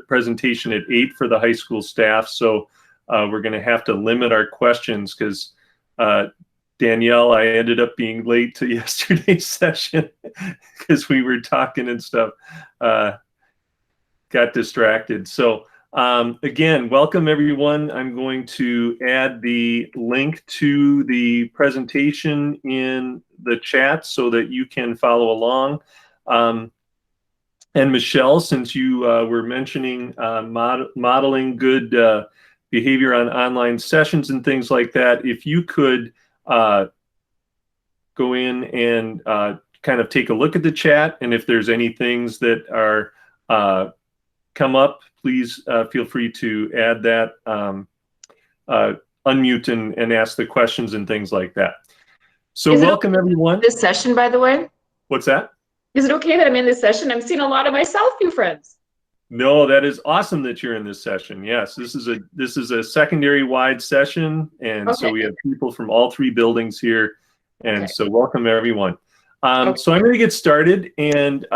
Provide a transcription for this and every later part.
presentation at 8 for the high school staff. So we're going to have to limit our questions because Danielle, I ended up being late to yesterday's session because we were talking and stuff. Got distracted. So again, welcome everyone. I'm going to add the link to the presentation in the chat so that you can follow along. And Michelle, since you were mentioning modeling good behavior on online sessions and things like that, if you could go in and kind of take a look at the chat, and if there's any things that are come up, please feel free to add that, unmute and ask the questions and things like that. So welcome everyone. This session, by the way. What's that? Is it okay that I'm in this session? I'm seeing a lot of my Southview friends. No, that is awesome that you're in this session. Yes, this is a secondary wide session, and so we have people from all 3 buildings here, and so welcome everyone. So I'm going to get started, and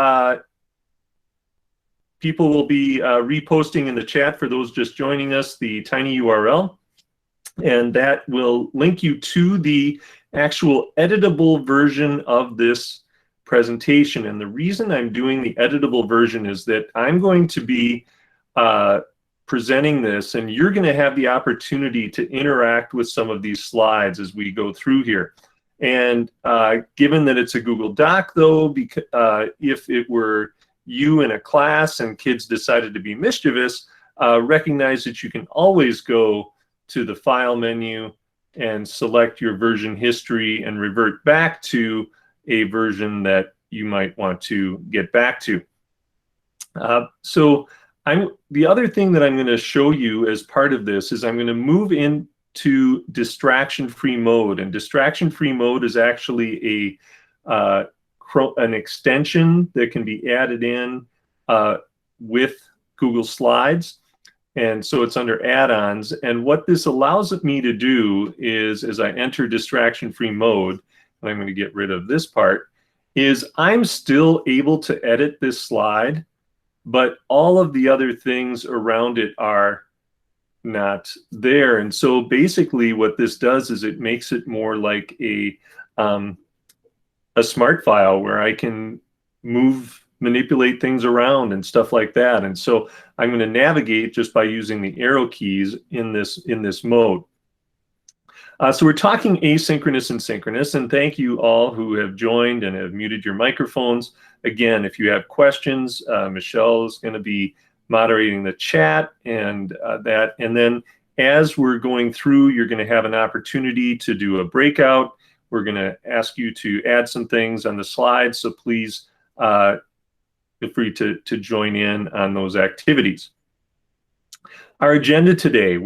people will be reposting in the chat for those just joining us the tiny URL, and that will link you to the actual editable version of this presentation. And the reason I'm doing the editable version is that I'm going to be presenting this, and you're going to have the opportunity to interact with some of these slides as we go through here. And given that it's a Google Doc, though, because if it were you in a class and kids decided to be mischievous, recognize that you can always go to the File menu and select your version history and revert back to a version that you might want to get back to. So the other thing that I'm going to show you as part of this is I'm going to move into distraction-free mode. And distraction-free mode is actually an extension that can be added in with Google Slides. And so it's under add-ons. And what this allows me to do is, as I enter distraction-free mode, and I'm going to get rid of this part, is I'm still able to edit this slide, but all of the other things around it are not there. And so basically what this does is it makes it more like a smart file where I can manipulate things around and stuff like that. And so I'm going to navigate just by using the arrow keys in this mode. So we're talking asynchronous and synchronous, and thank you all who have joined and have muted your microphones. Again, if you have questions, Michelle is going to be moderating the chat and and then as we're going through, you're going to have an opportunity to do a breakout. We're going to ask you to add some things on the slides, so please feel free to join in on those activities. Our agenda today,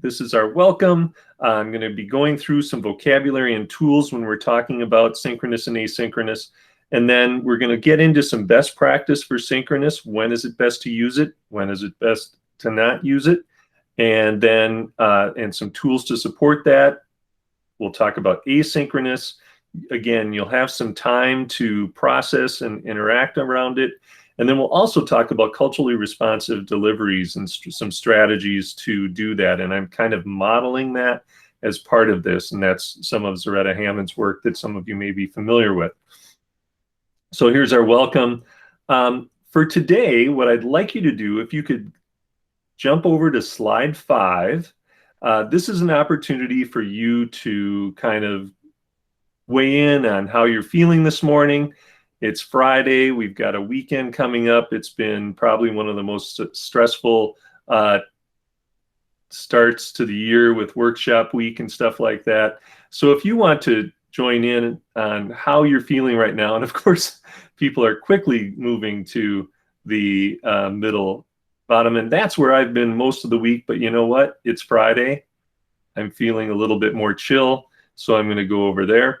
this is our welcome. I'm going to be going through some vocabulary and tools when we're talking about synchronous and asynchronous. And then we're going to get into some best practice for synchronous. When is it best to use it? When is it best to not use it? And then and some tools to support that. We'll talk about asynchronous. Again, you'll have some time to process and interact around it. And then we'll also talk about culturally responsive deliveries and some strategies to do that. And I'm kind of modeling that as part of this. And that's some of Zaretta Hammond's work that some of you may be familiar with. So here's our welcome. For today, what I'd like you to do, if you could jump over to slide 5, this is an opportunity for you to kind of weigh in on how you're feeling this morning. It's Friday. We've got a weekend coming up. It's been probably one of the most stressful starts to the year with workshop week and stuff like that. So if you want to join in on how you're feeling right now, and of course, people are quickly moving to the middle bottom, and that's where I've been most of the week. But you know what? It's Friday. I'm feeling a little bit more chill, so I'm going to go over there.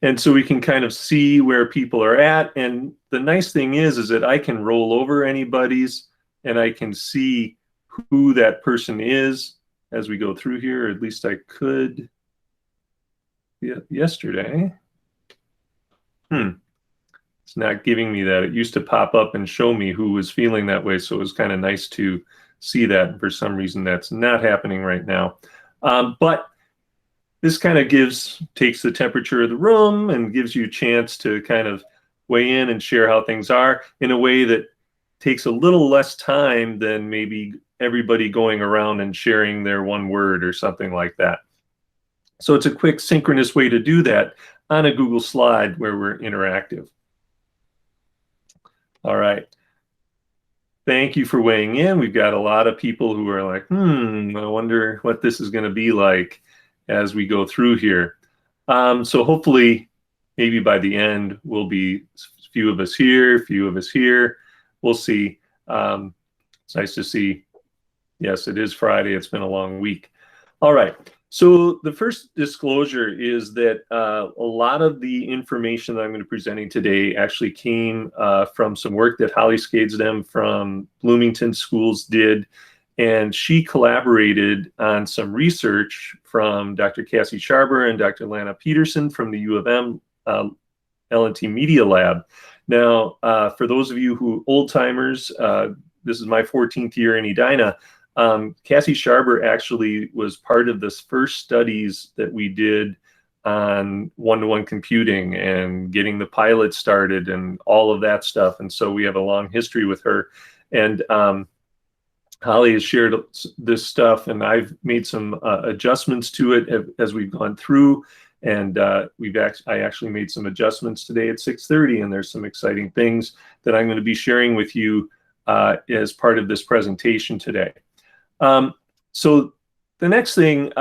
And so we can kind of see where people are at. And the nice thing is that I can roll over anybody's and I can see who that person is as we go through here, or at least I could yesterday. It's not giving me that. It used to pop up and show me who was feeling that way, so it was kind of nice to see that. For some reason, that's not happening right now. But this kind of takes the temperature of the room and gives you a chance to kind of weigh in and share how things are in a way that takes a little less time than maybe everybody going around and sharing their one word or something like that. So it's a quick synchronous way to do that on a Google slide where we're interactive. All right. Thank you for weighing in. We've got a lot of people who are like, I wonder what this is going to be like as we go through here. So hopefully, maybe by the end, we'll be a few of us here, a few of us here. We'll see. It's nice to see. Yes, it is Friday. It's been a long week. All right. So the first disclosure is that a lot of the information that I'm going to be presenting today actually came from some work that Holly Skadesdem from Bloomington Schools did. And she collaborated on some research from Dr. Cassie Sharber and Dr. Lana Peterson from the U of M L&T Media Lab. Now, for those of you who old timers, this is my 14th year in Edina. Cassie Sharber actually was part of this first studies that we did on one-to-one computing and getting the pilot started and all of that stuff. And so we have a long history with her. And Holly has shared this stuff, and I've made some adjustments to it as we've gone through. And I actually made some adjustments today at 6:30, and there's some exciting things that I'm going to be sharing with you as part of this presentation today. So the next thing,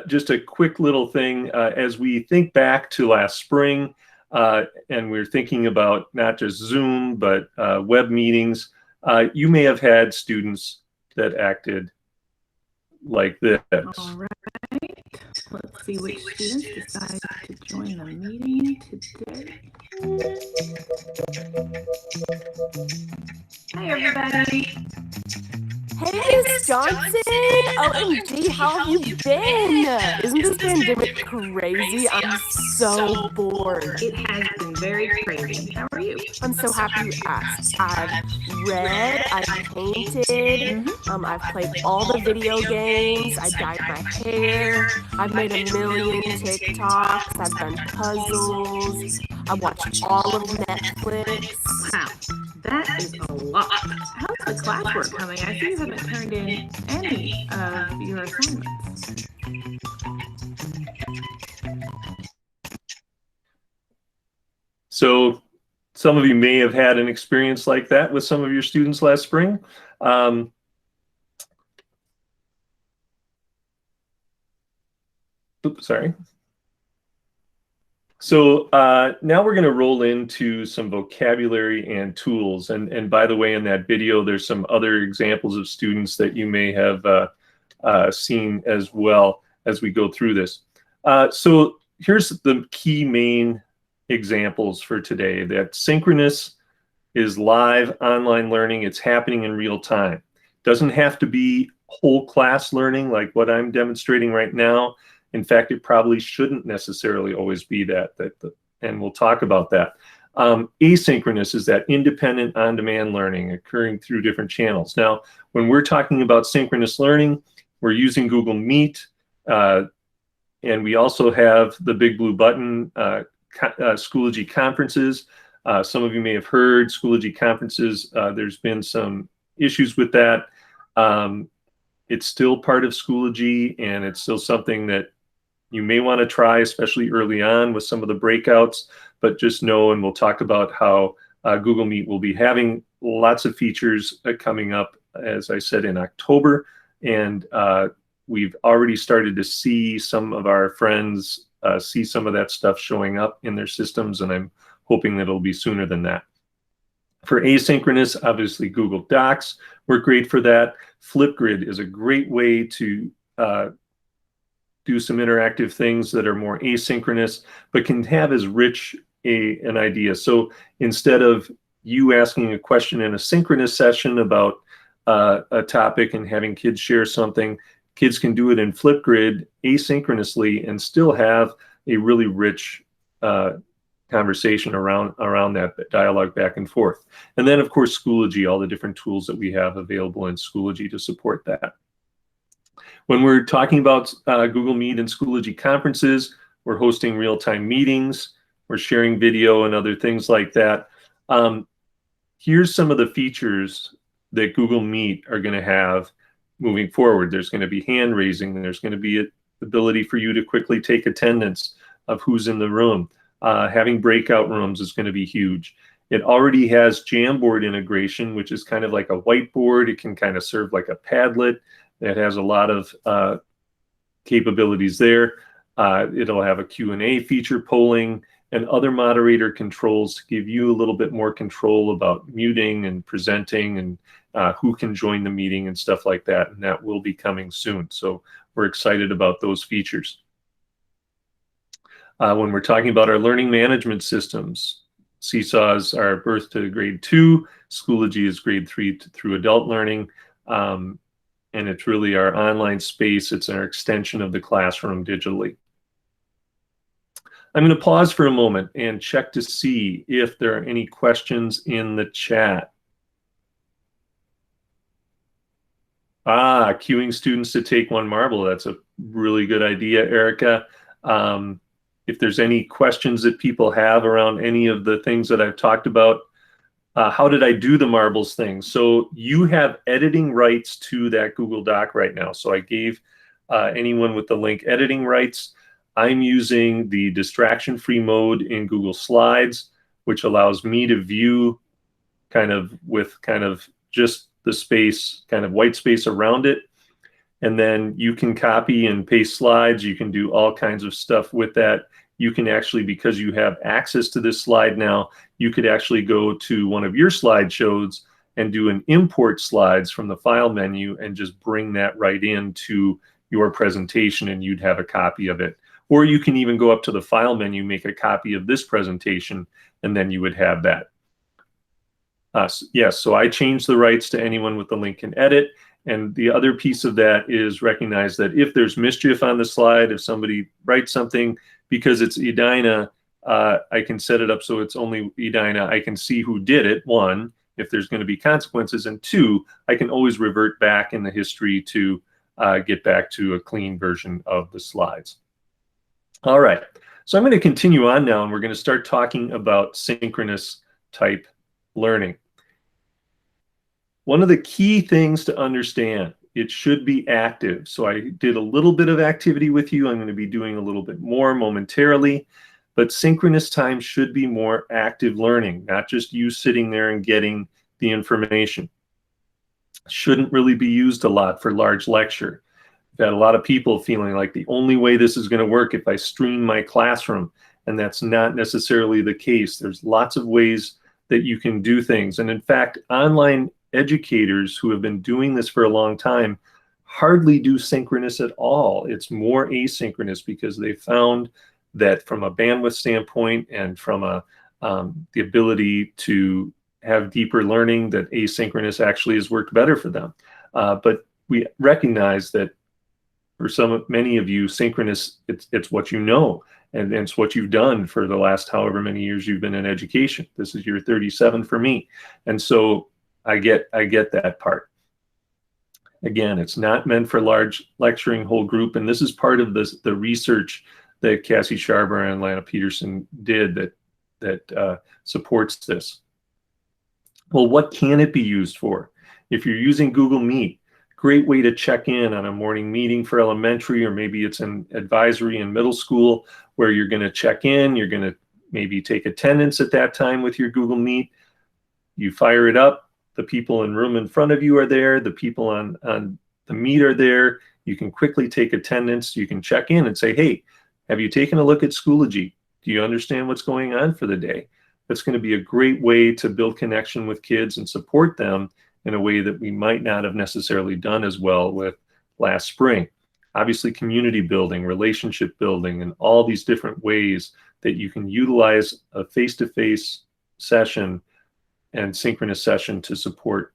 just a quick little thing, as we think back to last spring, and we're thinking about not just Zoom, but web meetings, you may have had students that acted like this. All right, let's see which students decide to join the meeting today. Hi, everybody. Hey, Miss Johnson! OMG, how have you been? Isn't this pandemic crazy? I'm so bored. It has been very crazy. How are you? I'm so happy you asked. I've read, I've painted, I've played all the video games, I dyed my hair, I've made a million TikToks, I've done puzzles, I watched all of Netflix. Wow, that is a lot. How's the classwork coming? I see you haven't turned in any of your assignments. So some of you may have had an experience like that with some of your students last spring. Oops, sorry. So now we're going to roll into some vocabulary and tools. And by the way, in that video, there's some other examples of students that you may have seen as well as we go through this. So here's the key main examples for today. That synchronous is live online learning. It's happening in real time. Doesn't have to be whole class learning like what I'm demonstrating right now. In fact, it probably shouldn't necessarily always be that, and we'll talk about that. Asynchronous is that independent on-demand learning occurring through different channels. Now, when we're talking about synchronous learning, we're using Google Meet, and we also have the big blue button, Schoology conferences. Some of you may have heard Schoology conferences. There's been some issues with that. It's still part of Schoology, and it's still something that you may want to try, especially early on with some of the breakouts, but just know, and we'll talk about how Google Meet will be having lots of features coming up, as I said, in October. And we've already started to see some of our friends see some of that stuff showing up in their systems, and I'm hoping that it'll be sooner than that. For asynchronous, obviously Google Docs work great for that. Flipgrid is a great way to do some interactive things that are more asynchronous, but can have as rich an idea. So instead of you asking a question in a synchronous session about a topic and having kids share something, kids can do it in Flipgrid asynchronously and still have a really rich conversation around that dialogue back and forth. And then, of course, Schoology, all the different tools that we have available in Schoology to support that. When we're talking about Google Meet and Schoology conferences, we're hosting real-time meetings, we're sharing video and other things like that. Here's some of the features that Google Meet are going to have moving forward. There's going to be hand raising. There's going to be an ability for you to quickly take attendance of who's in the room. Having breakout rooms is going to be huge. It already has Jamboard integration, which is kind of like a whiteboard. It can kind of serve like a Padlet. It has a lot of capabilities there. It'll have a Q&A feature, polling, and other moderator controls to give you a little bit more control about muting and presenting and who can join the meeting and stuff like that. And that will be coming soon. So we're excited about those features. When we're talking about our learning management systems, Seesaws are birth to grade 2, Schoology is grade 3 through adult learning. And it's really our online space. It's our extension of the classroom digitally. I'm going to pause for a moment and check to see if there are any questions in the chat. Queuing students to take one marble. That's a really good idea, Erica. If there's any questions that people have around any of the things that I've talked about, how did I do the marbles thing? So you have editing rights to that Google Doc right now. So I gave anyone with the link editing rights. I'm using the distraction-free mode in Google Slides, which allows me to view with just the space, kind of white space around it. And then you can copy and paste slides. You can do all kinds of stuff with that. You can actually, because you have access to this slide now, you could actually go to one of your slideshows and do an import slides from the file menu and just bring that right into your presentation, and you'd have a copy of it. Or you can even go up to the file menu, make a copy of this presentation, and then you would have that. Yes, so I changed the rights to anyone with the link can edit. And the other piece of that is recognize that if there's mischief on the slide, if somebody writes something, because it's Edina, I can set it up so it's only Edina. I can see who did it, one, if there's going to be consequences, and two, I can always revert back in the history to get back to a clean version of the slides. All right, so I'm going to continue on now, and we're going to start talking about synchronous type learning. One of the key things to understand, it should be active. So I did a little bit of activity with you. I'm going to be doing a little bit more momentarily, but synchronous time should be more active learning, not just you sitting there and getting the information. Shouldn't really be used a lot for large lecture. I've had a lot of people feeling like the only way this is going to work if I stream my classroom, and that's not necessarily the case. There's lots of ways that you can do things. And in fact, online educators who have been doing this for a long time hardly do synchronous at all. It's more asynchronous because they found that from a bandwidth standpoint and from the ability to have deeper learning, that asynchronous actually has worked better for them. But we recognize that for many of you, synchronous, it's what you know, and it's what you've done for the last however many years you've been in education. This is year 37 for me. And so I get that part. Again, it's not meant for large lecturing whole group, and this is part of the research that Cassie Sharber and Lana Peterson did that supports this. Well, what can it be used for? If you're using Google Meet, great way to check in on a morning meeting for elementary, or maybe it's an advisory in middle school where you're going to check in, you're going to maybe take attendance at that time with your Google Meet. You fire it up. The people in room in front of you are there. The people on the Meet are there. You can quickly take attendance. You can check in and say, hey, have you taken a look at Schoology? Do you understand what's going on for the day? That's going to be a great way to build connection with kids and support them in a way that we might not have necessarily done as well with last spring. Obviously, community building, relationship building, and all these different ways that you can utilize a face-to-face session and synchronous session to support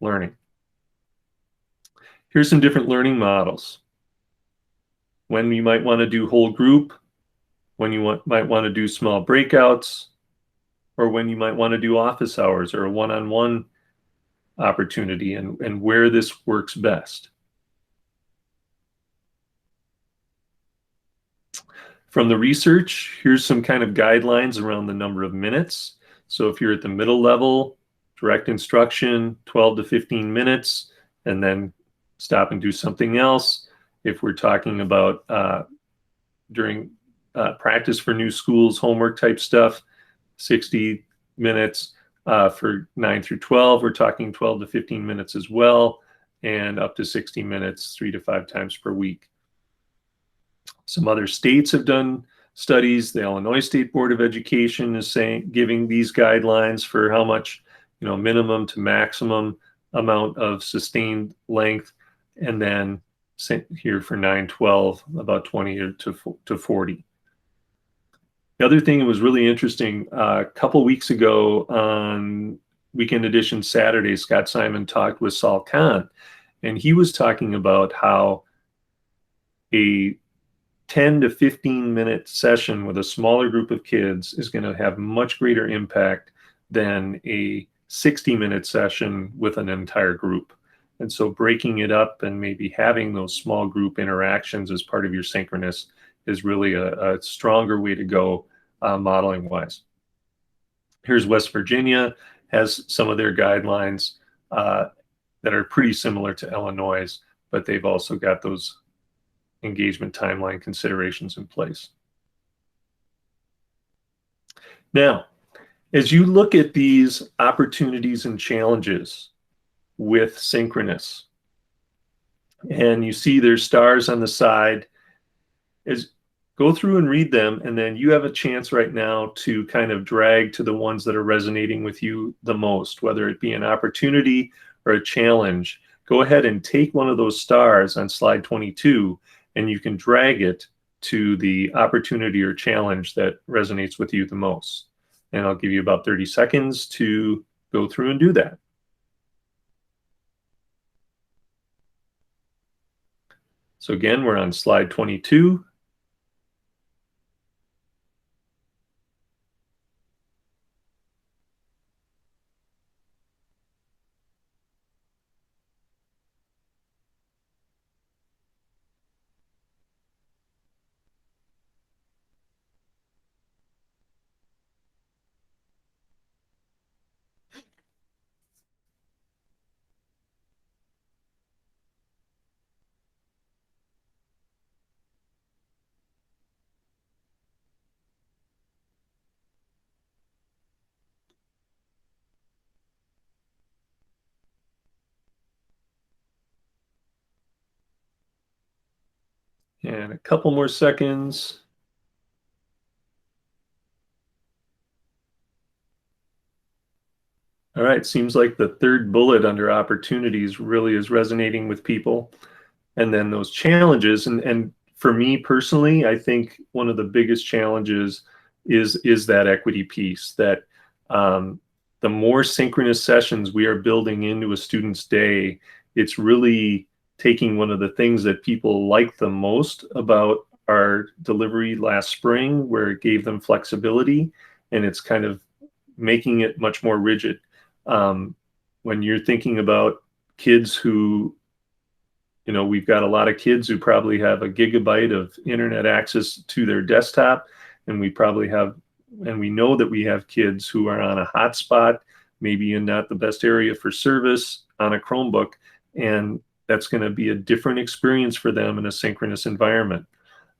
learning. Here's some different learning models. When you might want to do whole group, when you might want to do small breakouts, or when you might want to do office hours or a one-on-one opportunity, and where this works best. From the research, here's some kind of guidelines around the number of minutes. So if you're at the middle level, direct instruction, 12 to 15 minutes, and then stop and do something else. If we're talking about during practice for new schools, homework type stuff, 60 minutes. For 9 through 12, we're talking 12 to 15 minutes as well, and up to 60 minutes 3 to 5 times per week. Some other states have done studies. The Illinois State Board of Education is giving these guidelines for how much, minimum to maximum amount of sustained length, and then here for 9-12, about 20 to 40. The other thing that was really interesting, a couple weeks ago on Weekend Edition Saturday, Scott Simon talked with Saul Khan, and he was talking about how a 10 to 15 minute session with a smaller group of kids is going to have much greater impact than a 60-minute session with an entire group. And so breaking it up and maybe having those small group interactions as part of your synchronous is really a stronger way to go modeling wise. Here's West Virginia, has some of their guidelines that are pretty similar to Illinois, but they've also got those engagement timeline considerations in place. Now, as you look at these opportunities and challenges with Synchronous, and you see there's stars on the side, go through and read them, and then you have a chance right now to kind of drag to the ones that are resonating with you the most, whether it be an opportunity or a challenge. Go ahead and take one of those stars on slide 22, and you can drag it to the opportunity or challenge that resonates with you the most. And I'll give you about 30 seconds to go through and do that. So again, we're on slide 22. And a couple more seconds. All right, seems like the third bullet under opportunities really is resonating with people. And then those challenges, and for me personally, I think one of the biggest challenges is that equity piece, that the more synchronous sessions we are building into a student's day, it's really taking one of the things that people like the most about our delivery last spring, where it gave them flexibility, and it's kind of making it much more rigid. When you're thinking about kids who, we've got a lot of kids who probably have a gigabyte of internet access to their desktop, and we know that we have kids who are on a hotspot, maybe in not the best area for service on a Chromebook, and that's going to be a different experience for them in a synchronous environment.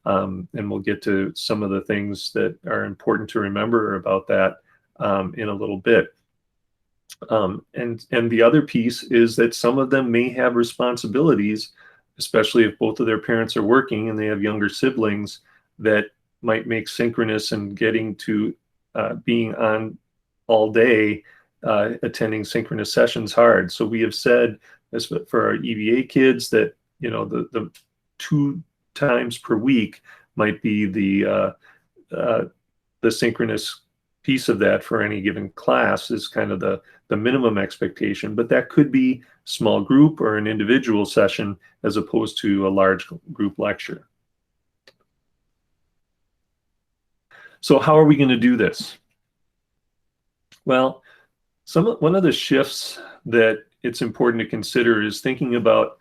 And we'll get to some of the things that are important to remember about that in a little bit. And the other piece is that some of them may have responsibilities, especially if both of their parents are working and they have younger siblings, that might make synchronous and getting to being on all day, attending synchronous sessions hard. So we have said, as for our EVA kids, that the 2 times per week might be the synchronous piece of that for any given class is kind of the minimum expectation, but that could be small group or an individual session as opposed to a large group lecture. So how are we going to do this? Well, one of the shifts that it's important to consider is thinking about,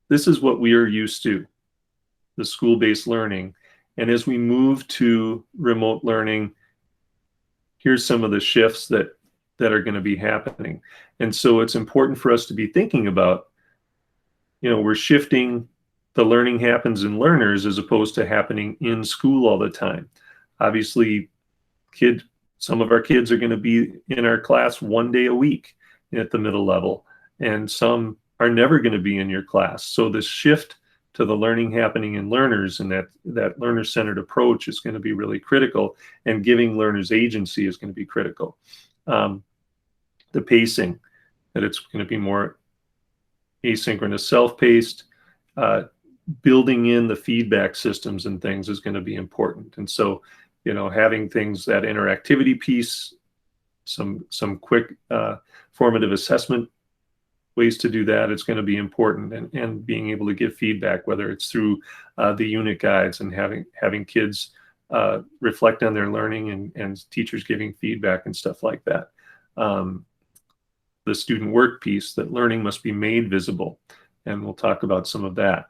this is what we are used to, the school-based learning. And as we move to remote learning, here's some of the shifts that are going to be happening. And so it's important for us to be thinking about, we're shifting, the learning happens in learners as opposed to happening in school all the time. Obviously, some of our kids are going to be in our class 1 day a week at the middle level, and some are never going to be in your class. So this shift to the learning happening in learners and that learner-centered approach is going to be really critical, and giving learners agency is going to be critical. The pacing, that it's going to be more asynchronous, self-paced, building in the feedback systems and things is going to be important. And so, having things, that interactivity piece, some quick formative assessment ways to do that, it's going to be important, and being able to give feedback, whether it's through the unit guides and having kids reflect on their learning and teachers giving feedback and stuff like that. The student work piece, that learning must be made visible, and we'll talk about some of that.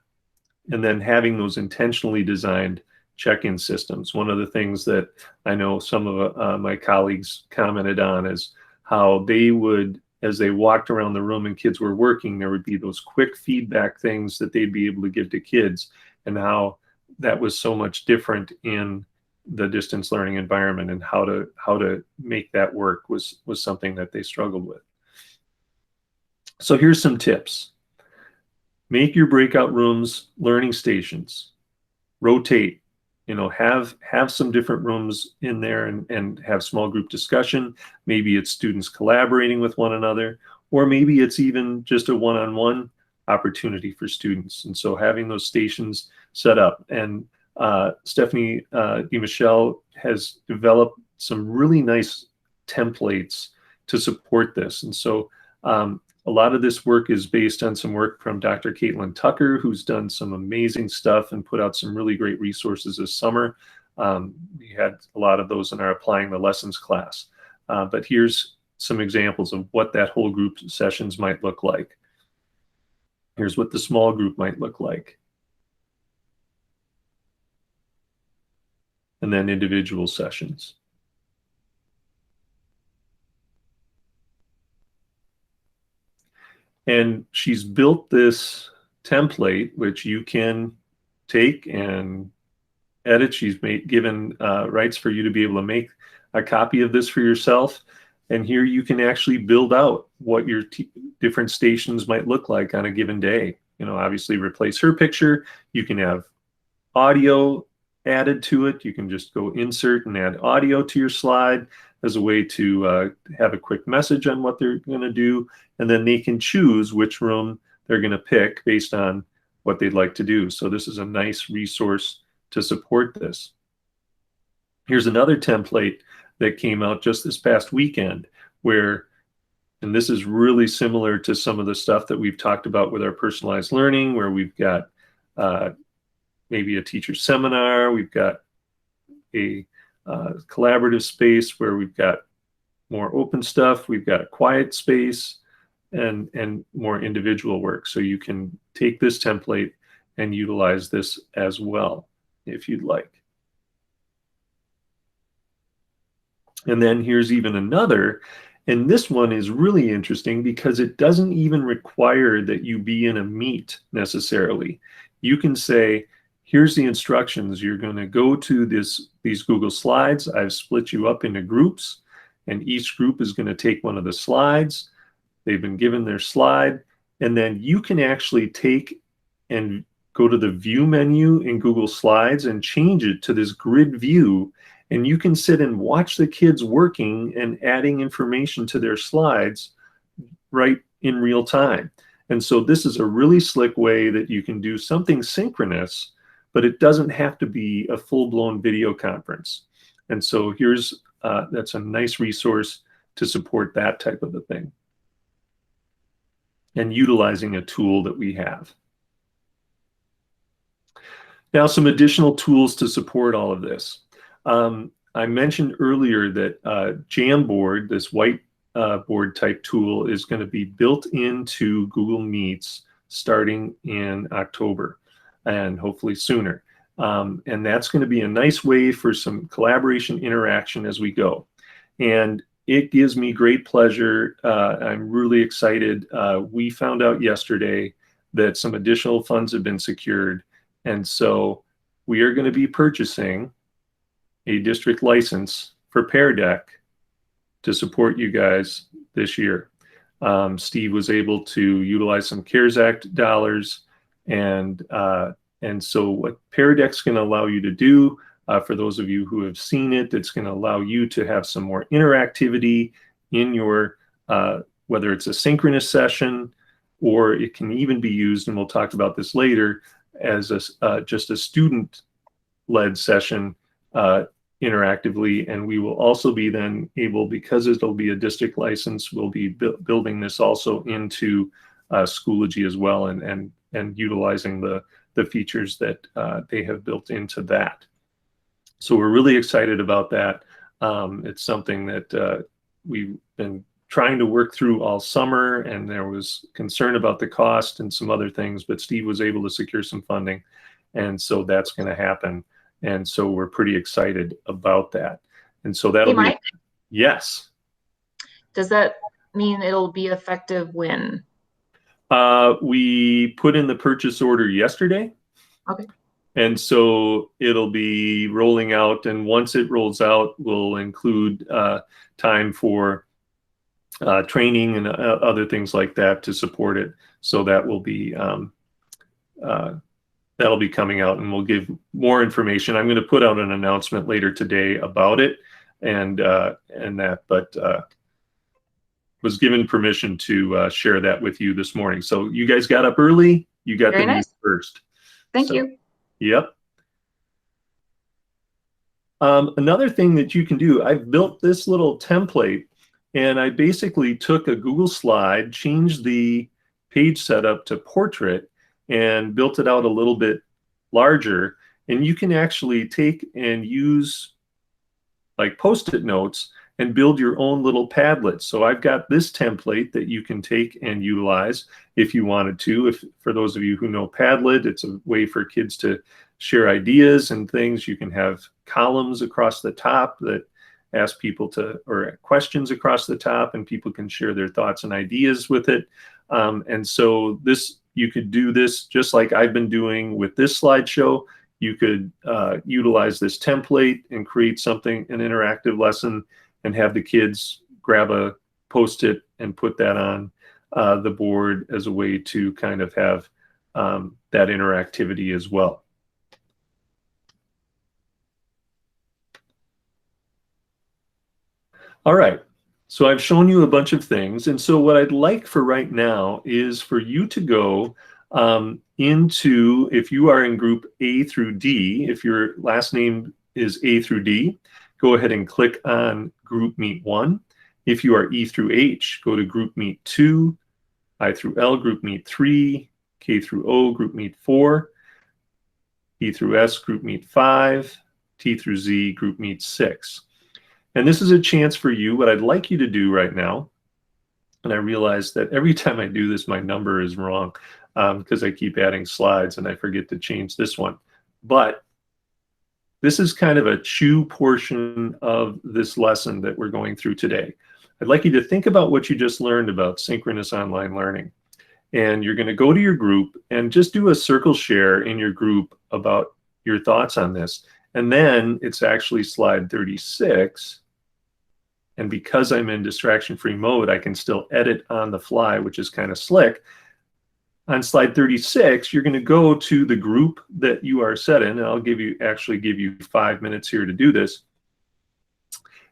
And then having those intentionally designed check-in systems. One of the things that I know some of my colleagues commented on is how they would, as they walked around the room and kids were working, there would be those quick feedback things that they'd be able to give to kids, and how that was so much different in the distance learning environment, and how to make that work was something that they struggled with. So here's some tips. Make your breakout rooms learning stations. Rotate. Have some different rooms in there, and have small group discussion. Maybe it's students collaborating with one another, or maybe it's even just a one-on-one opportunity for students. And so having those stations set up. And Stephanie DiMichele has developed some really nice templates to support this. And so a lot of this work is based on some work from Dr. Caitlin Tucker, who's done some amazing stuff and put out some really great resources this summer. We had a lot of those in our Applying the Lessons class. But here's some examples of what that whole group sessions might look like. Here's what the small group might look like. And then individual sessions. And she's built this template, which you can take and edit. She's given rights for you to be able to make a copy of this for yourself. And here you can actually build out what your different stations might look like on a given day. Obviously replace her picture. You can have audio added to it. You can just go insert and add audio to your slide as a way to have a quick message on what they're going to do. And then they can choose which room they're going to pick based on what they'd like to do. So this is a nice resource to support this. Here's another template that came out just this past weekend where, and this is really similar to some of the stuff that we've talked about with our personalized learning, where we've got maybe a teacher seminar, we've got a collaborative space where we've got more open stuff, we've got a quiet space, and more individual work. So you can take this template and utilize this as well if you'd like. And then here's even another, and this one is really interesting because it doesn't even require that you be in a meet necessarily. You can say, here's the instructions. You're going to go to these Google Slides. I've split you up into groups, and each group is going to take one of the slides. They've been given their slide, and then you can actually take and go to the View menu in Google Slides and change it to this grid view, and you can sit and watch the kids working and adding information to their slides right in real time. And so this is a really slick way that you can do something synchronous, but it doesn't have to be a full-blown video conference. And so here's, that's a nice resource to support that type of a thing, and utilizing a tool that we have. Now, some additional tools to support all of this. I mentioned earlier that Jamboard, this whiteboard type tool, is going to be built into Google Meets starting in October and hopefully sooner. And that's going to be a nice way for some collaboration interaction as we go. And it gives me great pleasure. I'm really excited. We found out yesterday that some additional funds have been secured. And so we are going to be purchasing a district license for Pear Deck to support you guys this year. Steve was able to utilize some CARES Act dollars, and so what Pear Deck's going to allow you to do, for those of you who have seen it, it's going to allow you to have some more interactivity in your, whether it's a synchronous session, or it can even be used, and we'll talk about this later, as just a student-led session interactively. And we will also be then able, because it'll be a district license, we'll be building this also into Schoology as well, and utilizing the features that they have built into that. So we're really excited about that. It's something that we've been trying to work through all summer, and there was concern about the cost and some other things, but Steve was able to secure some funding, and so that's going to happen. And so we're pretty excited about that. And so that'll Hey, Mike, yes. does that mean it'll be effective when? We put in the purchase order yesterday. Okay. And so it'll be rolling out, and once it rolls out, we'll include time for training and other things like that to support it. So that will be that'll be coming out, and we'll give more information. I'm going to put out an announcement later today about it, and that, but was given permission to share that with you this morning. So you guys got up early. You got Very the nice. news first. Thank So, you. Yep. Another thing that you can do, I've built this little template, and I basically took a Google slide, changed the page setup to portrait, and built it out a little bit larger. And you can actually take and use like Post-it notes and build your own little Padlet. So I've got this template that you can take and utilize if you wanted to. If, for those of you who know Padlet, it's a way for kids to share ideas and things. You can have columns across the top that ask people to, or questions across the top, and people can share their thoughts and ideas with it. And so this, you could do this just like I've been doing with this slideshow. You could utilize this template and create something, an interactive lesson, and have the kids grab a Post-it and put that on the board as a way to kind of have that interactivity as well. All right, so I've shown you a bunch of things. And so what I'd like for right now is for you to go into, if you are in group A through D, if your last name is A through D, go ahead and click on Group Meet 1. If you are E through H, go to Group Meet 2, I through L, Group Meet 3, K through O, Group Meet 4, E through S, Group Meet 5, T through Z, Group Meet 6. And this is a chance for you. What I'd like you to do right now, and I realize that every time I do this, my number is wrong because I keep adding slides and I forget to change this one. But this is kind of a chew portion of this lesson that we're going through today. I'd like you to think about what you just learned about synchronous online learning. And you're going to go to your group and just do a circle share in your group about your thoughts on this. And then it's actually slide 36. And because I'm in distraction-free mode, I can still edit on the fly, which is kind of slick. On slide 36, you're going to go to the group that you are set in, and I'll actually give you 5 minutes here to do this,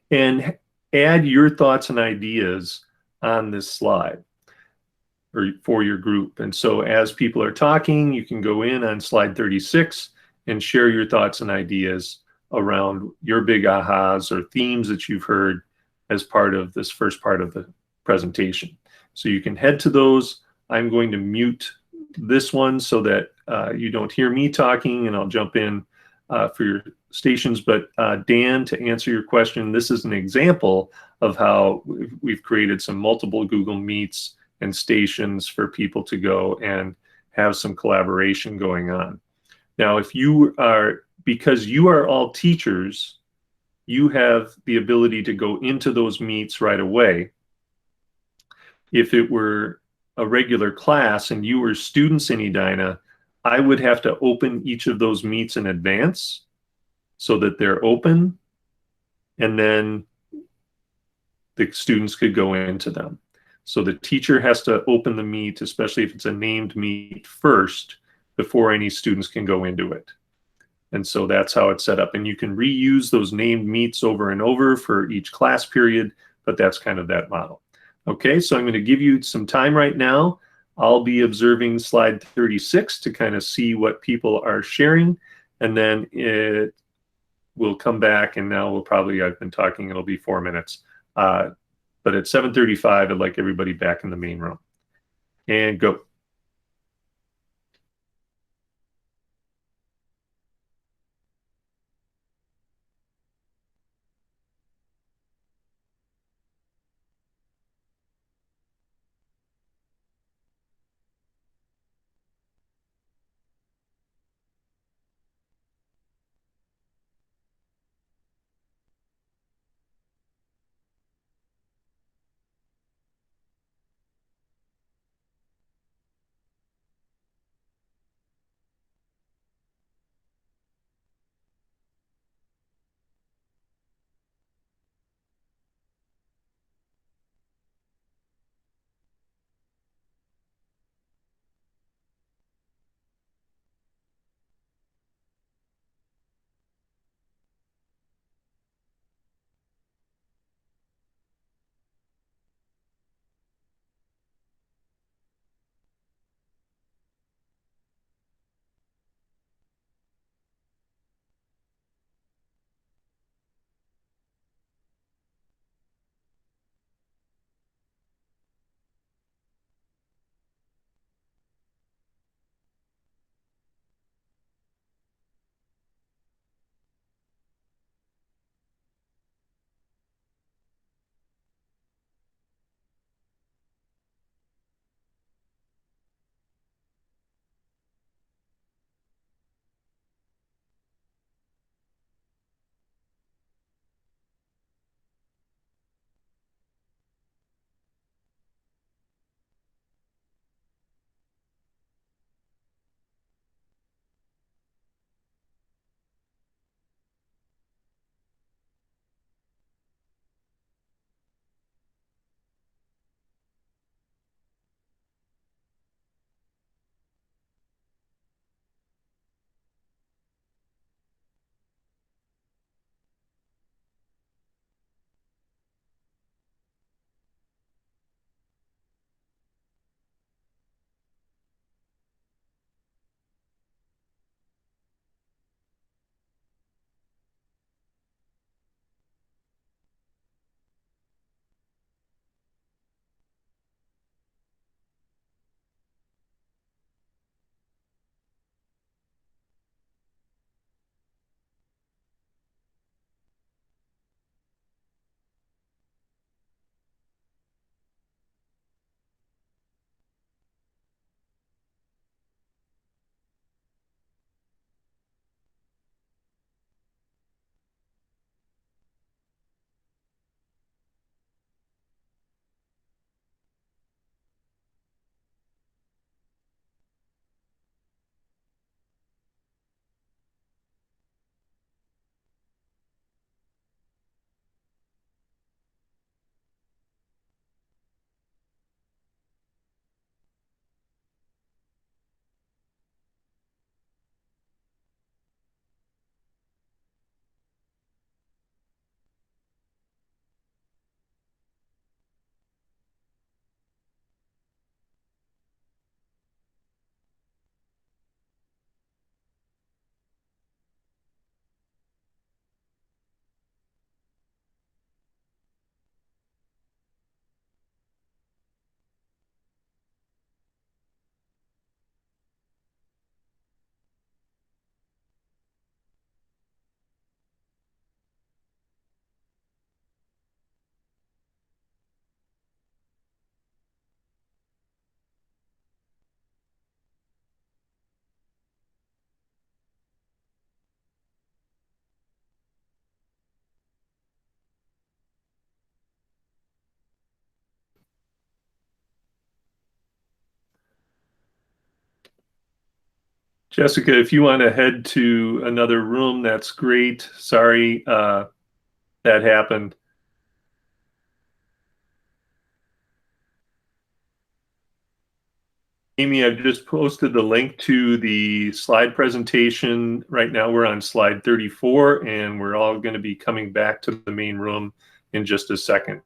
and add your thoughts and ideas on this slide or for your group. And so as people are talking, you can go in on slide 36 and share your thoughts and ideas around your big ahas or themes that you've heard as part of this first part of the presentation. So you can head to those. I'm going to mute this one so that you don't hear me talking, and I'll jump in for your stations. But Dan, to answer your question, this is an example of how we've created some multiple Google Meets and stations for people to go and have some collaboration going on. Now, if you are, because you are all teachers, you have the ability to go into those meets right away. If it were a regular class and you were students in Edina, I would have to open each of those meets in advance so that they're open, and then the students could go into them. So the teacher has to open the meet, especially if it's a named meet, first before any students can go into it. And so that's how it's set up. And you can reuse those named meets over and over for each class period, but that's kind of that model. Okay, so I'm going to give you some time right now. I'll be observing slide 36 to kind of see what people are sharing, and then it will come back, and now we'll probably, I've been talking, it'll be 4 minutes. But at 7:35, I'd like everybody back in the main room. And go. Jessica, if you want to head to another room, that's great. Sorry that happened. Amy, I've just posted the link to the slide presentation. Right now we're on slide 34, and we're all going to be coming back to the main room in just a second.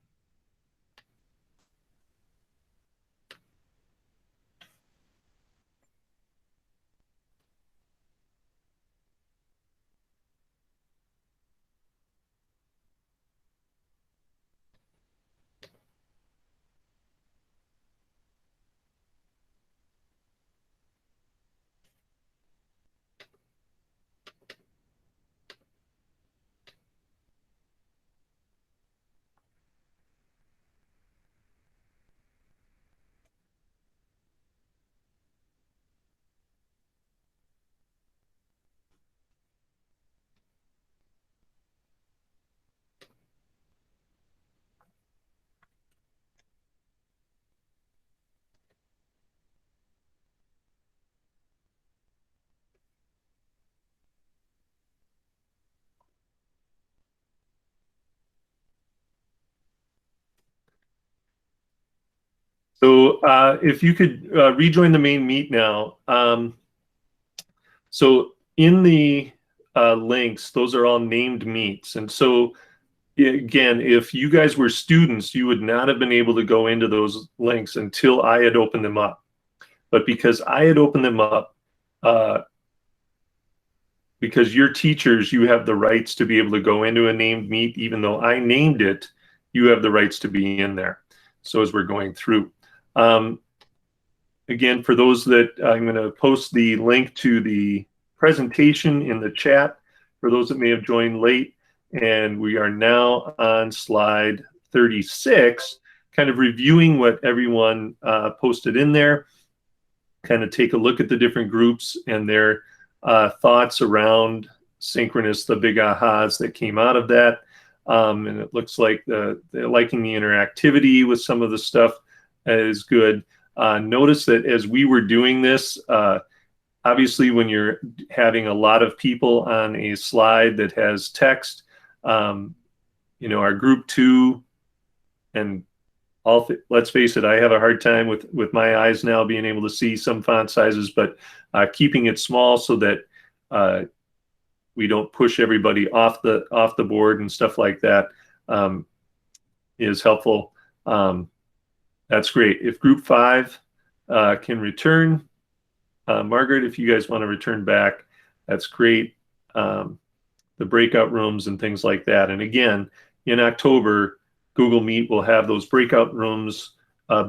So if you could rejoin the main meet now. So in the links, those are all named meets. And so again, if you guys were students, you would not have been able to go into those links until I had opened them up. But because I had opened them up, because you're teachers, you have the rights to be able to go into a named meet. Even though I named it, you have the rights to be in there. So as we're going through. Again, for those that I'm going to post the link to the presentation in the chat for those that may have joined late. And we are now on slide 36, kind of reviewing what everyone posted in there, kind of take a look at the different groups and their thoughts around Synchronous, the big ahas that came out of that. And it looks like they're liking the interactivity with some of the stuff is good. Notice that as we were doing this, obviously when you're having a lot of people on a slide that has text, you know, our group 2 and let's face it, I have a hard time with my eyes now being able to see some font sizes, but keeping it small so that we don't push everybody off the board and stuff like that is helpful. That's great. If group 5 can return, Margaret, if you guys want to return back, that's great. The breakout rooms and things like that. And again, in October, Google Meet will have those breakout rooms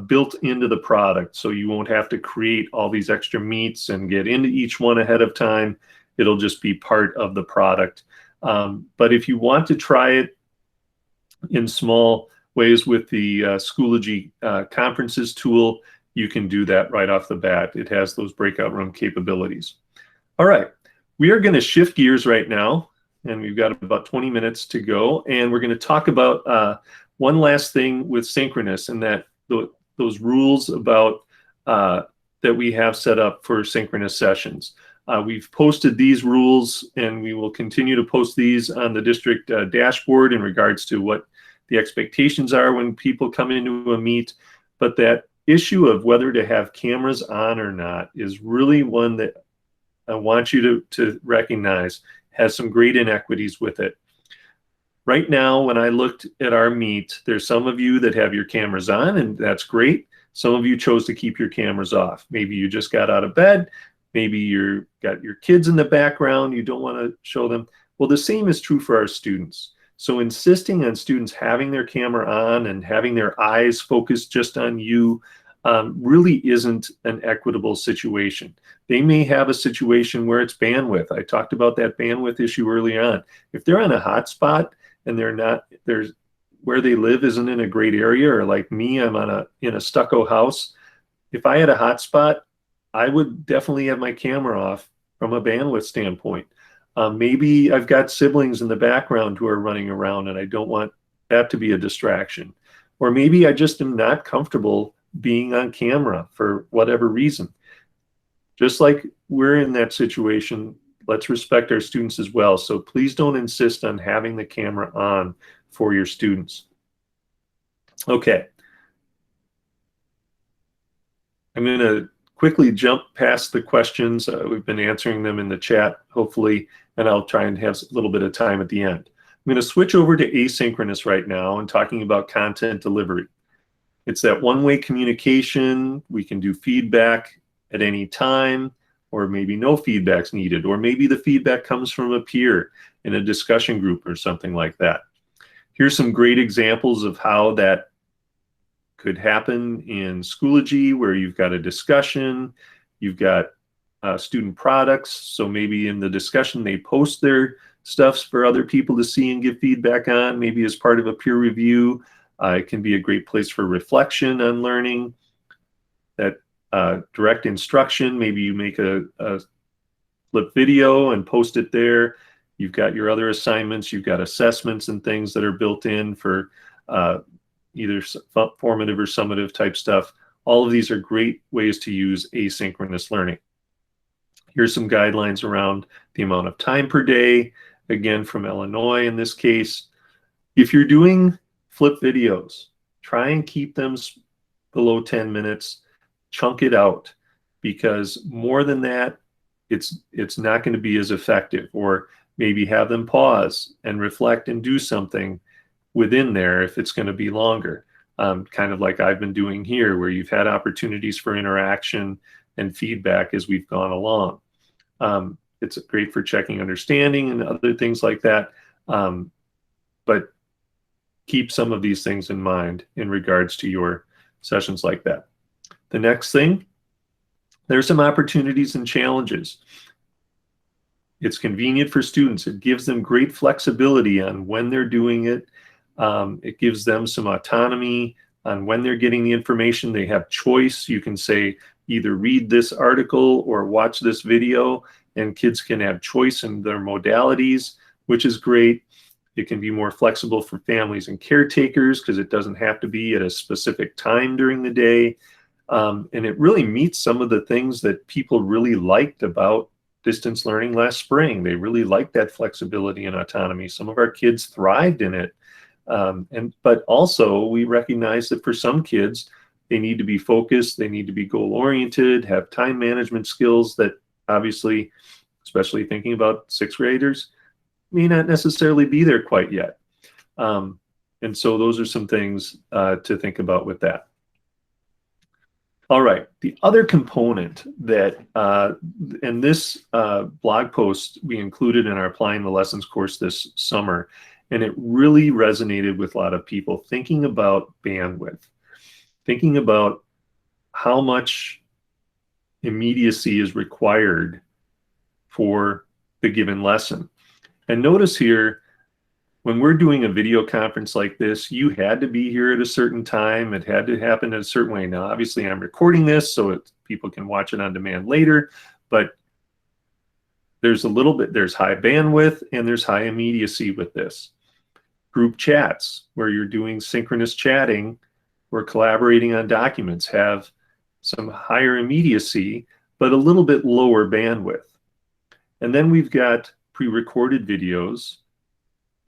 built into the product. So you won't have to create all these extra meets and get into each one ahead of time. It'll just be part of the product. But if you want to try it in small ways with the Schoology conferences tool, you can do that right off the bat. It has those breakout room capabilities. All right, we are going to shift gears right now, and we've got about 20 minutes to go, and we're going to talk about one last thing with Synchronous, and that those rules about that we have set up for Synchronous sessions. We've posted these rules, and we will continue to post these on the district dashboard in regards to what the expectations are when people come into a meet. But that issue of whether to have cameras on or not is really one that I want you to recognize has some great inequities with it. Right now, when I looked at our meet, there's some of you that have your cameras on, and that's great. Some of you chose to keep your cameras off. Maybe you just got out of bed. Maybe you got your kids in the background. You don't want to show them. Well, the same is true for our students. So insisting on students having their camera on and having their eyes focused just on you really isn't an equitable situation. They may have a situation where it's bandwidth. I talked about that bandwidth issue early on. If they're on a hotspot and where they live isn't in a great area, or like me, I'm in a stucco house. If I had a hotspot, I would definitely have my camera off from a bandwidth standpoint. Maybe I've got siblings in the background who are running around and I don't want that to be a distraction. Or maybe I just am not comfortable being on camera for whatever reason. just like we're in that situation, let's respect our students as well. So please don't insist on having the camera on for your students. Okay. I'm going to quickly jump past the questions. We've been answering them in the chat, hopefully, and I'll try and have a little bit of time at the end. I'm going to switch over to asynchronous right now and talking about content delivery. It's that one-way communication. We can do feedback at any time, or maybe no feedback's needed, or maybe the feedback comes from a peer in a discussion group or something like that. Here's some great examples of how that could happen in Schoology, where you've got a discussion, you've got student products. So maybe in the discussion, they post their stuffs for other people to see and give feedback on, maybe as part of a peer review. It can be a great place for reflection on learning. That direct instruction, maybe you make a flip video and post it there. You've got your other assignments, you've got assessments and things that are built in for either formative or summative type stuff. All of these are great ways to use asynchronous learning. Here's some guidelines around the amount of time per day, again from Illinois in this case. If you're doing flip videos, try and keep them below 10 minutes, chunk it out, because more than that, it's not going to be as effective. Or maybe have them pause and reflect and do something within there if it's going to be longer, kind of like I've been doing here, where you've had opportunities for interaction and feedback as we've gone along. It's great for checking understanding and other things like that, but keep some of these things in mind in regards to your sessions like that. The next thing, there's some opportunities and challenges. It's convenient for students. It gives them great flexibility on when they're doing it. It gives them some autonomy on when they're getting the information. They have choice. You can say either read this article or watch this video, and kids can have choice in their modalities, which is great. It can be more flexible for families and caretakers because it doesn't have to be at a specific time during the day. And it really meets some of the things that people really liked about distance learning last spring. They really liked that flexibility and autonomy. Some of our kids thrived in it. But also we recognize that for some kids, they need to be focused, they need to be goal-oriented, have time management skills that obviously, especially thinking about sixth graders, may not necessarily be there quite yet. And so those are some things to think about with that. All right, the other component that, and this blog post we included in our Applying the Lessons course this summer, and it really resonated with a lot of people, thinking about bandwidth, thinking about how much immediacy is required for the given lesson. And notice here, when we're doing a video conference like this, you had to be here at a certain time. It had to happen in a certain way. Now, obviously, I'm recording this so people can watch it on demand later, but there's a little bit, there's high bandwidth and there's high immediacy with this. Group chats, where you're doing synchronous chatting or collaborating on documents, have some higher immediacy, but a little bit lower bandwidth. And then we've got pre-recorded videos,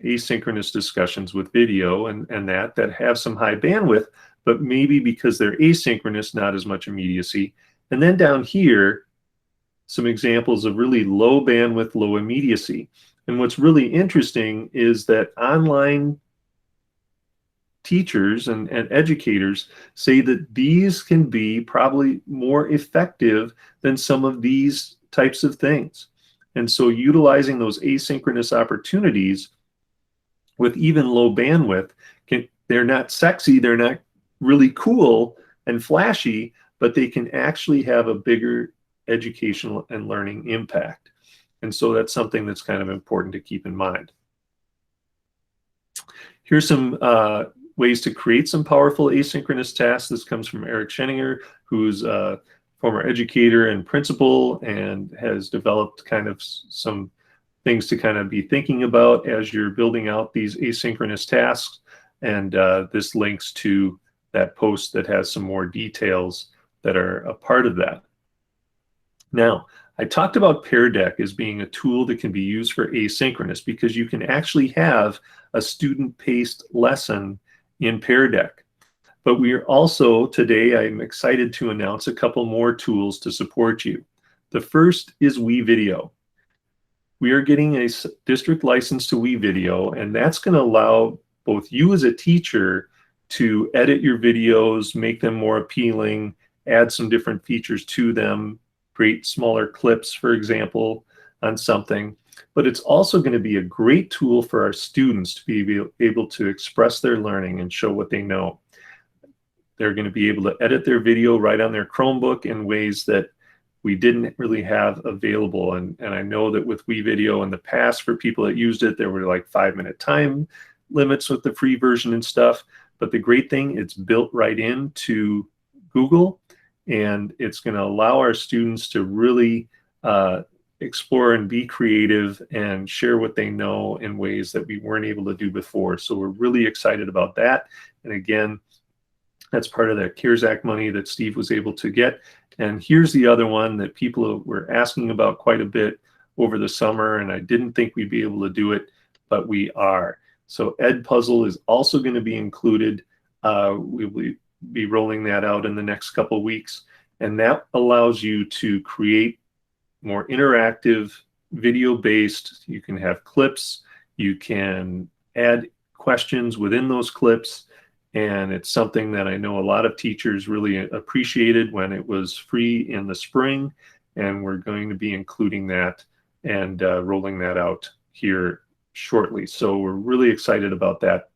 asynchronous discussions with video and that have some high bandwidth, but maybe because they're asynchronous, not as much immediacy. And then down here, some examples of really low bandwidth, low immediacy. And what's really interesting is that online teachers and educators say that these can be probably more effective than some of these types of things. And so utilizing those asynchronous opportunities with even low bandwidth, they're not sexy, they're not really cool and flashy, but they can actually have a bigger educational and learning impact. And so that's something that's kind of important to keep in mind. Here's some ways to create some powerful asynchronous tasks. This comes from Eric Scheninger, who's a former educator and principal and has developed kind of some things to kind of be thinking about as you're building out these asynchronous tasks. And this links to that post that has some more details that are a part of that. Now, I talked about Pear Deck as being a tool that can be used for asynchronous because you can actually have a student-paced lesson in Pear Deck. But we are also, today, I'm excited to announce a couple more tools to support you. The first is WeVideo. We are getting a district license to WeVideo, and that's going to allow both you as a teacher to edit your videos, make them more appealing, add some different features to them, create smaller clips, for example, on something. But it's also going to be a great tool for our students to be able to express their learning and show what they know. They're going to be able to edit their video right on their Chromebook in ways that we didn't really have available. And I know that with WeVideo in the past, for people that used it, there were like 5-minute time limits with the free version and stuff. But the great thing, it's built right into Google, and it's going to allow our students to really explore and be creative and share what they know in ways that we weren't able to do before. So we're really excited about that. And again, that's part of that CARES Act money that Steve was able to get. And here's the other one that people were asking about quite a bit over the summer, and I didn't think we'd be able to do it, but we are. So Edpuzzle is also going to be included. We will be rolling that out in the next couple of weeks, and that allows you to create more interactive, video-based. You can have clips, you can add questions within those clips, and it's something that I know a lot of teachers really appreciated when it was free in the spring, and we're going to be including that and rolling that out here shortly. So we're really excited about that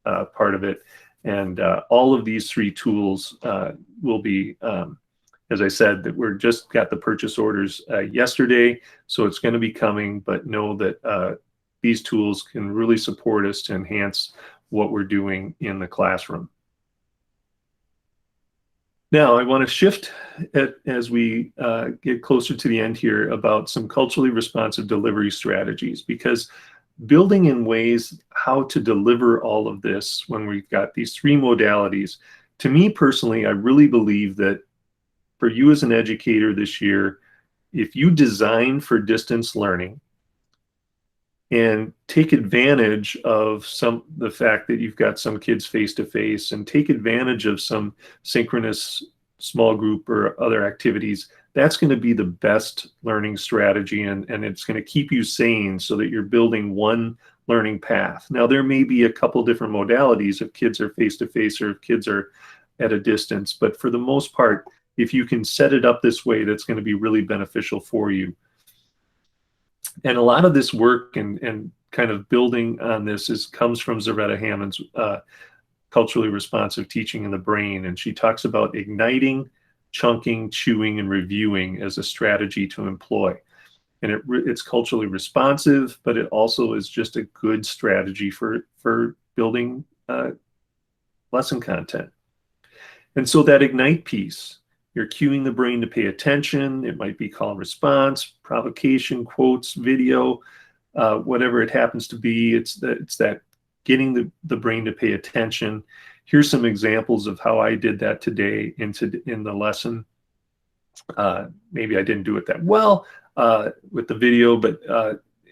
part of it. And all of these three tools will be, as I said, that we're just got the purchase orders yesterday, so it's going to be coming, but know that these tools can really support us to enhance what we're doing in the classroom. Now, I want to shift as we get closer to the end here about some culturally responsive delivery strategies, because building in ways how to deliver all of this when we've got these three modalities, to me personally, I really believe that for you as an educator this year, if you design for distance learning and take advantage of the fact that you've got some kids face-to-face and take advantage of some synchronous small group or other activities, that's going to be the best learning strategy, and it's going to keep you sane so that you're building one learning path. Now, there may be a couple different modalities if kids are face-to-face or if kids are at a distance, but for the most part, if you can set it up this way, that's going to be really beneficial for you. And a lot of this work and kind of building on this comes from Zaretta Hammond's Culturally Responsive Teaching in the Brain. And she talks about igniting, chunking, chewing, and reviewing as a strategy to employ. And it's culturally responsive, but it also is just a good strategy for building lesson content. And so that ignite piece, you're cueing the brain to pay attention. It might be call and response, provocation, quotes, video, whatever it happens to be. It's that getting the brain to pay attention. Here's some examples of how I did that today in the lesson. Maybe I didn't do it that well with the video, but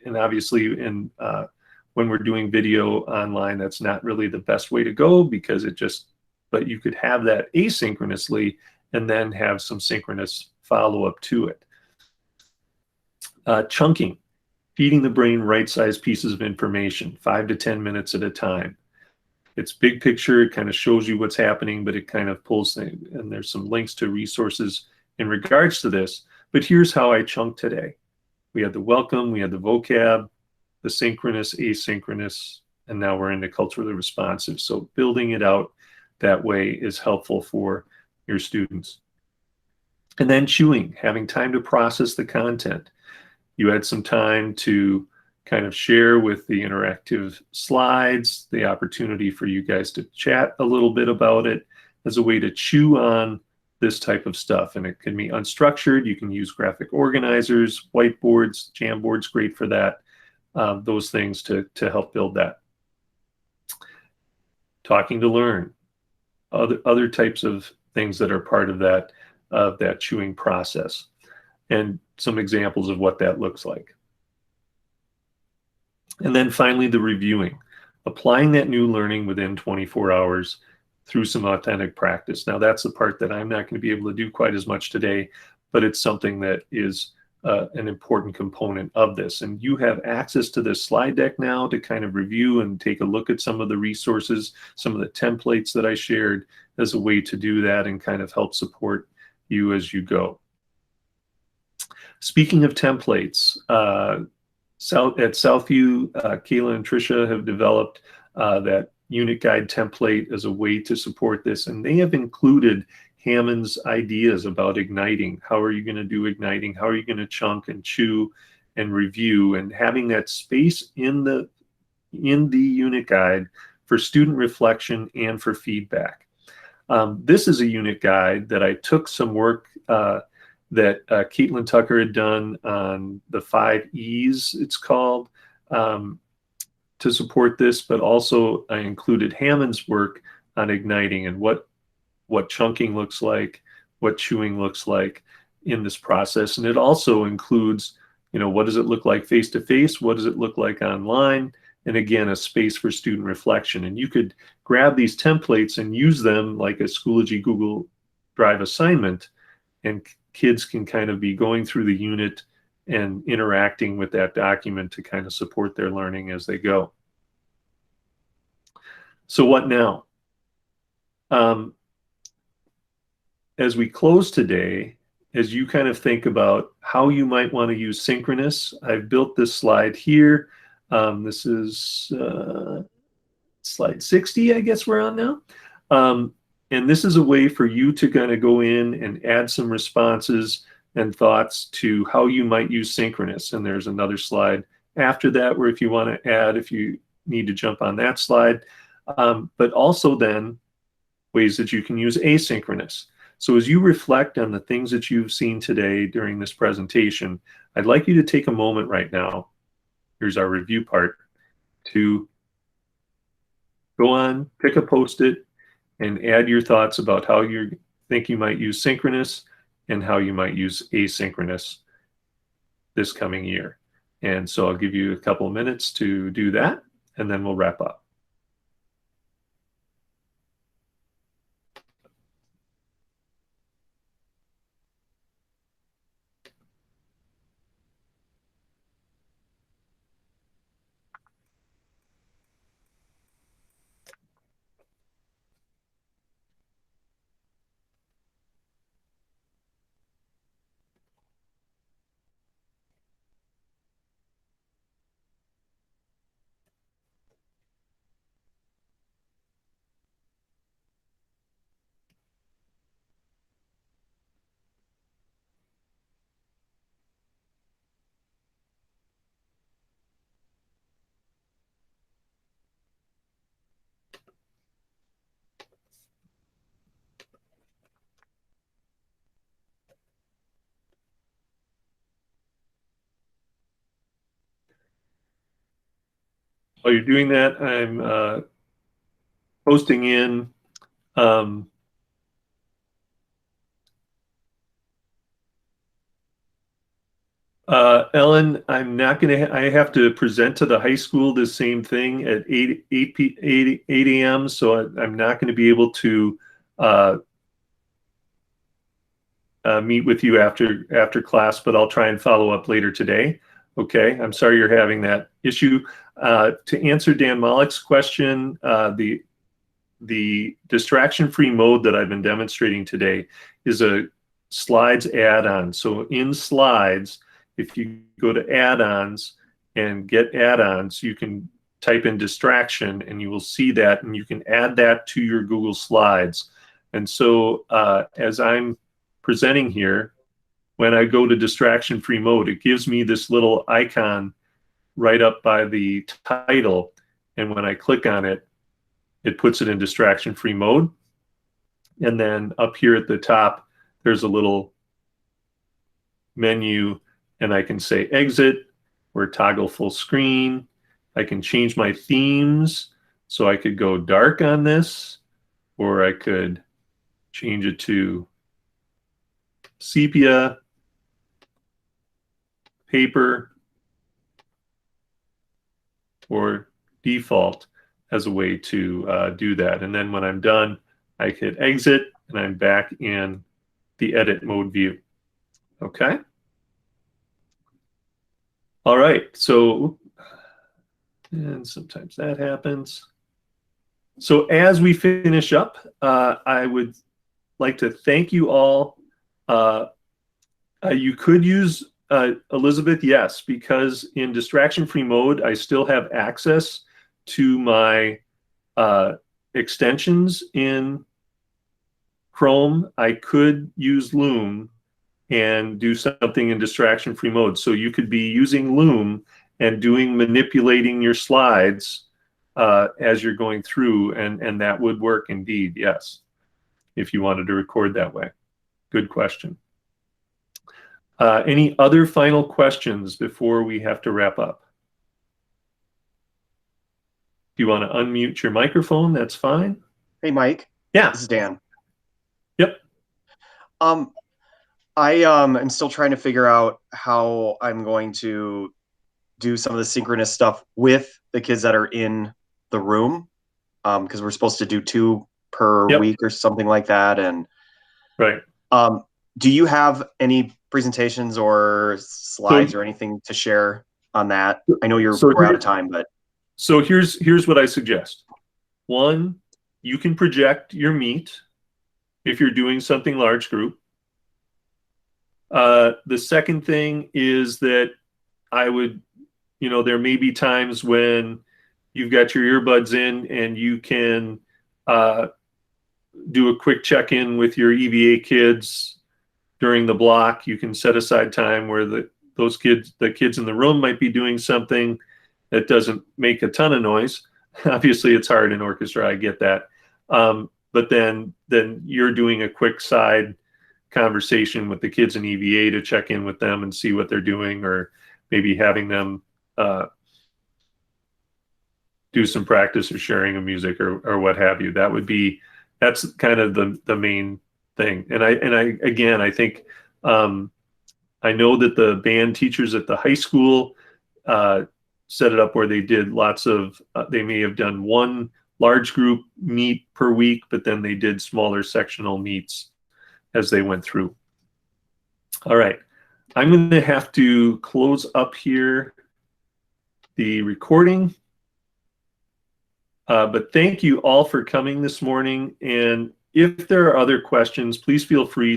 and obviously when we're doing video online, that's not really the best way to go because but you could have that asynchronously and then have some synchronous follow-up to it. Chunking, feeding the brain right-sized pieces of information, 5 to 10 minutes at a time. It's big picture, it kind of shows you what's happening, but it kind of pulls things, and there's some links to resources in regards to this. But here's how I chunked today. We had the welcome, we had the vocab, the synchronous, asynchronous, and now we're into culturally responsive. So building it out that way is helpful for your students. And then chewing, having time to process the content. You had some time to kind of share with the interactive slides, the opportunity for you guys to chat a little bit about it as a way to chew on this type of stuff. And it can be unstructured. You can use graphic organizers, whiteboards, Jamboard's great for that, those things to help build that. Talking to learn, other types of things that are part of that chewing process. and some examples of what that looks like. And then finally, the reviewing, applying that new learning within 24 hours through some authentic practice. Now, that's the part that I'm not going to be able to do quite as much today, but it's something that is an important component of this. And you have access to this slide deck now to kind of review and take a look at some of the resources, some of the templates that I shared as a way to do that and kind of help support you as you go. Speaking of templates, at Southview, Kayla and Tricia have developed that unit guide template as a way to support this, and they have included Hammond's ideas about igniting. How are you going to do igniting? How are you going to chunk and chew and review? And having that space in the unit guide for student reflection and for feedback. This is a unit guide that I took some work that Caitlin Tucker had done on the 5 E's, it's called, to support this, but also I included Hammond's work on igniting and what chunking looks like, what chewing looks like in this process. And it also includes, what does it look like face-to-face? What does it look like online? And again, a space for student reflection. And you could grab these templates and use them like a Schoology Google Drive assignment, and kids can kind of be going through the unit and interacting with that document to kind of support their learning as they go. So what now? As we close today, as you kind of think about how you might want to use Synchronous, I've built this slide here. This is slide 60, I guess we're on now. And this is a way for you to kind of go in and add some responses and thoughts to how you might use Synchronous. And there's another slide after that where if you want to add, if you need to jump on that slide, but also then ways that you can use Asynchronous. So as you reflect on the things that you've seen today during this presentation, I'd like you to take a moment right now, here's our review part, to go on, pick a Post-it, and add your thoughts about how you think you might use Synchronous and how you might use Asynchronous this coming year. And so I'll give you a couple of minutes to do that, and then we'll wrap up. While you're doing that, I'm posting in Ellen, I'm not going to, I have to present to the high school the same thing at 8 a.m. So I'm not going to be able to meet with you after class, but I'll try and follow up later today. Okay, I'm sorry you're having that issue. To answer Dan Mollick's question, the distraction-free mode that I've been demonstrating today is a slides add-on. So in slides, if you go to add-ons and get add-ons, you can type in distraction and you will see that, and you can add that to your Google Slides. And so as I'm presenting here, when I go to distraction-free mode, it gives me this little icon right up by the title. And when I click on it, it puts it in distraction-free mode. And then up here at the top, there's a little menu, and I can say exit or toggle full screen. I can change my themes. So I could go dark on this, or I could change it to sepia. paper or default as a way to do that. And then when I'm done, I hit exit and I'm back in the edit mode view. Okay. All right. So, and sometimes that happens. So as we finish up, I would like to thank you all. You could use Elizabeth, yes, because in distraction-free mode, I still have access to my extensions in Chrome. I could use Loom and do something in distraction-free mode. So you could be using Loom and manipulating your slides as you're going through, and that would work indeed, yes, if you wanted to record that way. Good question. Any other final questions before we have to wrap up? If you want to unmute your microphone, that's fine. Hey, Mike. Yeah. This is Dan. Yep. I am still trying to figure out how I'm going to do some of the synchronous stuff with the kids that are in the room, because we're supposed to do 2 per week or something like that. And right. Do you have any presentations or slides or anything to share on that? I know we're out of time, but so here's what I suggest. 1, you can project your meet if you're doing something large group. The second thing is that I would, there may be times when you've got your earbuds in and you can do a quick check-in with your EVA kids during the block. You can set aside time where the kids in the room might be doing something that doesn't make a ton of noise. Obviously, it's hard in orchestra, I get that. But then you're doing a quick side conversation with the kids in EVA to check in with them and see what they're doing, or maybe having them do some practice or sharing of music or what have you. That's kind of the main thing. And I think I know that the band teachers at the high school set it up where they did lots of, they may have done 1 large group meet per week, but then they did smaller sectional meets as they went through. All right, I'm going to have to close up here the recording. But thank you all for coming this morning. And if there are other questions, please feel free